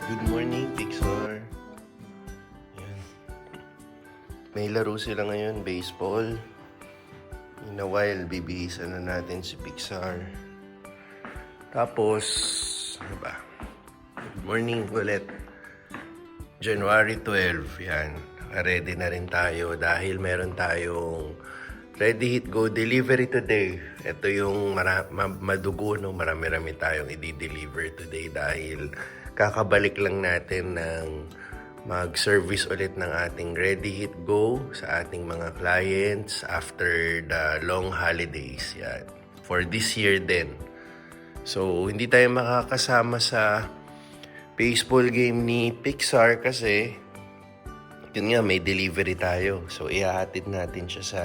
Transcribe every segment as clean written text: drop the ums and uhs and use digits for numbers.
Good morning, Pixar. Yan. May laro sila ngayon, baseball. In a while, bibihisan na natin si Pixar. Tapos, ano ba? Good morning ulit. January 12, yan. Ready na rin tayo dahil meron tayong Ready Hit Go delivery today. Ito yung madugo, no? Marami-rami tayong i-deliver today dahil kakabalik lang natin ng mag-service ulit ng ating Ready Hit Go sa ating mga clients after the long holidays. Yan. For this year din. So, hindi tayo makakasama sa baseball game ni Pixar kasi yun nga, may delivery tayo. So, ihahatid natin siya sa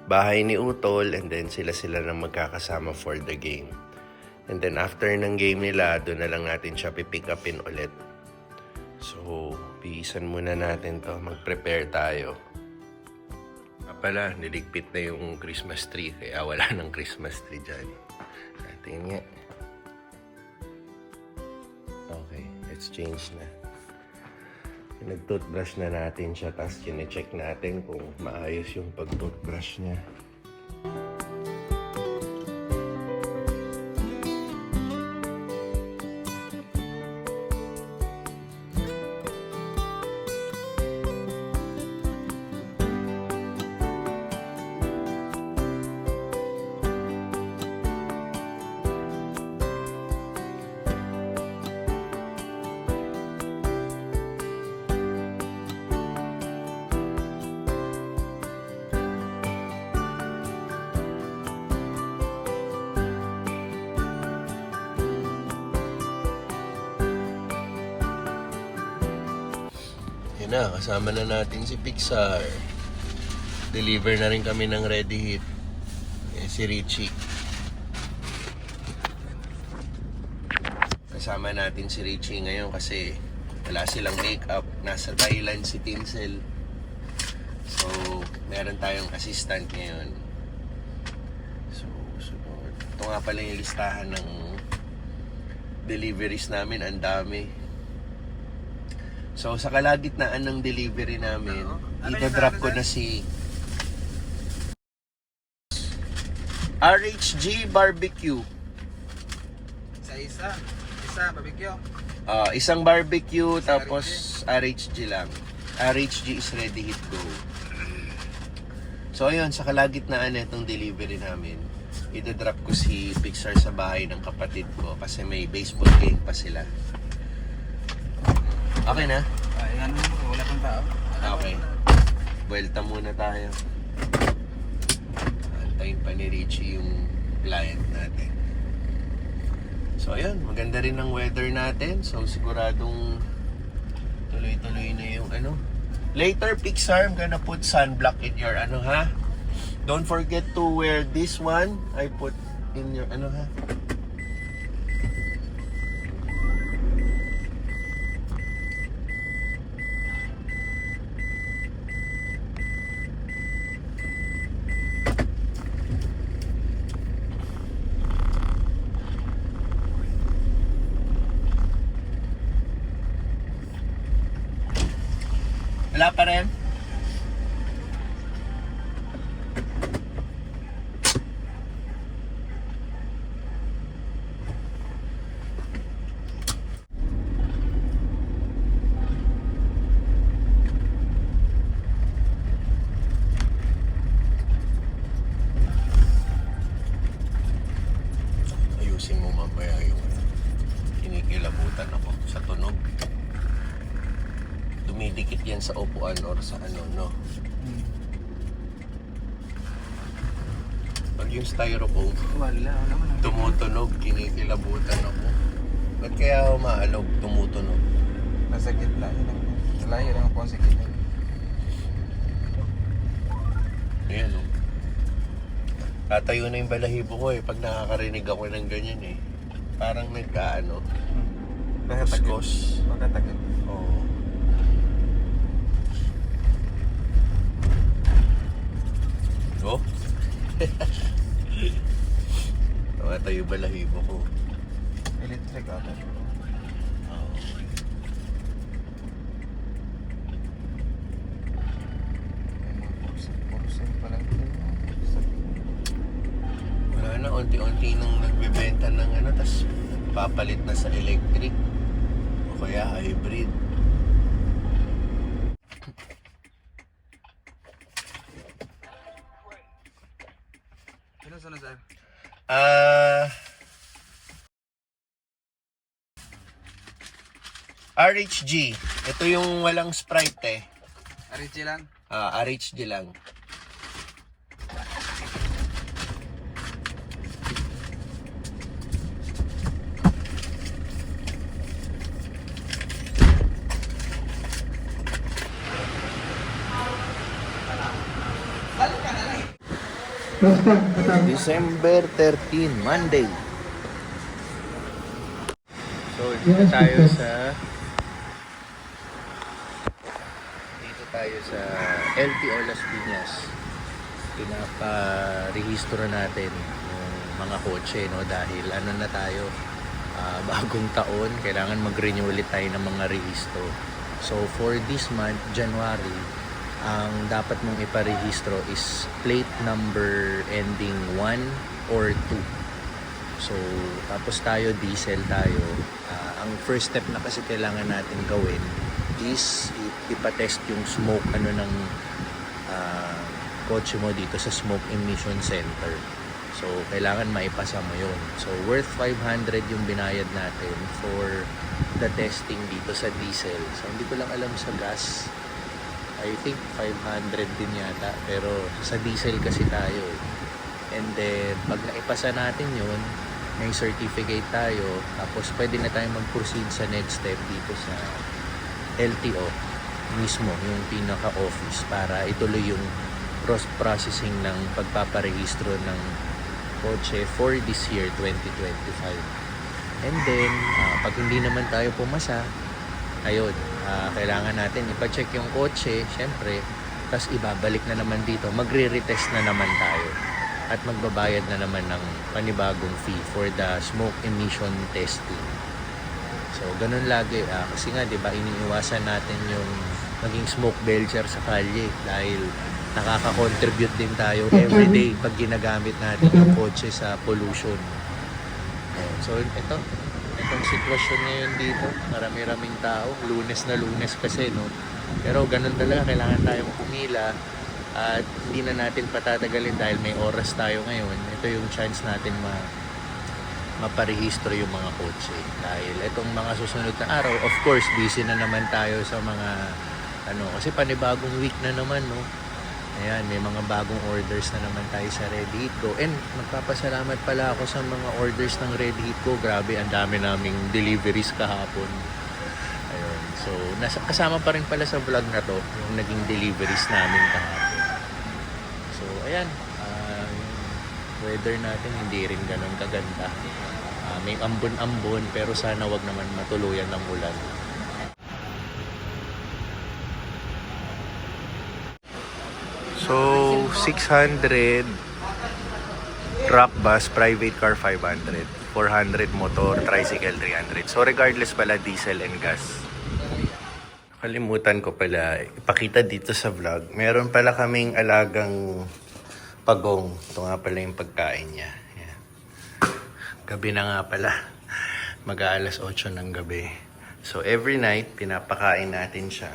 bahay ni Utol and then sila na magkakasama for the game. And then after ng game nila, doon na lang natin siya pipick upin ulit. So, bihisan muna natin to. Mag-prepare tayo. Pala, niligpit na yung Christmas tree. Kaya wala ng Christmas tree dyan. Tingin nga. Okay, let's change na. Nag-toothbrush na natin siya. Tapos kine-check natin kung maayos yung pag-toothbrush niya. Yan na, kasama na natin si Pixar. Deliver na rin kami ng Ready Hit. Si Richie. Kasama natin si Richie ngayon kasi wala silang makeup. Nasa Thailand si Tinsel. So, meron tayong assistant ngayon. So, ito nga pala yung listahan ng deliveries namin. Ang dami. So, sa kalagitnaan ng delivery namin, ito-drop ko na si RHG Barbecue. Isa, barbecue. Isang barbecue, tapos RHG lang. RHG is Ready Hit Go. So, ayun, sa kalagitnaan na itong delivery namin, ito-drop ko si Pixar sa bahay ng kapatid ko kasi may baseball game pa sila. Okay na? Ano mo, wala pang tao. Okay. Buwelta muna tayo. Antayin pa ni Richie yung client natin. So, ayun. Maganda rin ang weather natin. So, siguradong tuloy-tuloy na yung ano. Later, Pixar, I'm gonna put sunblock in your ano, ha? Don't forget to wear this one. I put in your ano, ha? Wala pa rin? Ayusin mo mamaya yung kinikilabutan ako sa tunog. Dumidikit yan sa upuan or sa ano, no? Pag yung styrofoam, Wala naman. tumutunog, kinikilabutan ako. Ba't kaya umaalog, tumutunog? Nasa gitna yun lang. Layo lang po sa gitna. Ayan, no? Tatayo na yung balahibo ko pag nakakarinig ako ng ganyan Parang nagkaano, kuskos. Magkatagin. Oo. Oh? Tumatayo balahibo ko. Electric ata. Oo. laki nung nagbebenta ng ano, tas papalit na sa electric o kaya hybrid. Ano sana sir? RHG. Ito yung walang Sprite eh. RHG lang. RHG lang. December 13, Monday. So, dito tayo sa LTO Las Piñas. Pinapa-rehistro natin yung mga kotse, no? Dahil ano na tayo, bagong taon, kailangan mag-renew ulit tayo ng mga rehistro. So, for this month, January, ang dapat mong iparehistro is plate number ending 1 or 2. So, tapos tayo, diesel tayo. Ang first step na kasi kailangan natin gawin is ipatest yung smoke ng kotse mo dito sa smoke emission center. So, kailangan maipasa mo yun. So, worth 500 yung binayad natin for the testing dito sa diesel. So, hindi ko lang alam sa gas. I think 500 din yata. Pero sa diesel kasi tayo. And then, pag naipasa natin yun, may certificate tayo. Tapos, pwede na tayo mag-proceed sa next step dito sa LTO mismo, yung pinaka-office, para ituloy yung processing ng pagpaparehistro ng kotse for this year, 2025. And then, pag hindi naman tayo pumasa, ayun, kailangan natin ipacheck yung kotse, syempre, tapos ibabalik na naman dito, magre-retest na naman tayo at magbabayad na naman ng panibagong fee for the smoke emission testing. So, ganun lagi. Kasi nga, di ba, iniiwasan natin yung maging smoke belcher sa kalye dahil nakaka-contribute din tayo everyday pag ginagamit natin yung kotse sa pollution. So, itong sitwasyon ngayon dito, marami-raming tao. Lunes na Lunes kasi, no? Pero ganun talaga, kailangan tayong pumila at hindi na natin patatagalin dahil may oras tayo ngayon. Ito yung chance natin maparehistro yung mga kotse. Dahil itong mga susunod na araw, of course, busy na naman tayo sa mga kasi panibagong week na naman, no? Ayan, may mga bagong orders na naman tayo sa Ready Eat Go. And magpapasalamat pala ako sa mga orders ng Ready Eat Go. Grabe, ang dami naming deliveries kahapon. Ayun. So, kasama pa rin pala sa vlog na to, yung naging deliveries namin kahapon. So, ayan. Weather natin hindi rin ganun kaganda. May ambon-ambon, pero sana wag naman matuluyan ng ulan. So, 600 truck bus, private car 500, 400 motor, tricycle 300. So, regardless pala diesel and gas. Kalimutan ko pala ipakita dito sa vlog. Meron pala kaming alagang pagong. Ito nga pala yung pagkain niya. Yan. Gabi na nga pala. Mag-aalas 8 ng gabi. So, every night, pinapakain natin siya.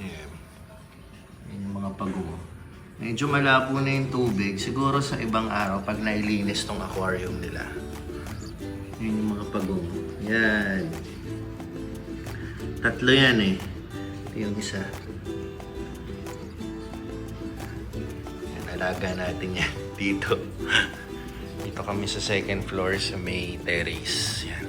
Yan. Yung mga pagong. Medyo malabo na yung tubig. Siguro sa ibang araw, pag nailinis tong aquarium nila. Yan yung mga pagong. Yan. Tatlo yan eh. Ito yung isa. Alaga natin yan dito. Dito kami sa second floor sa may terrace. Yan.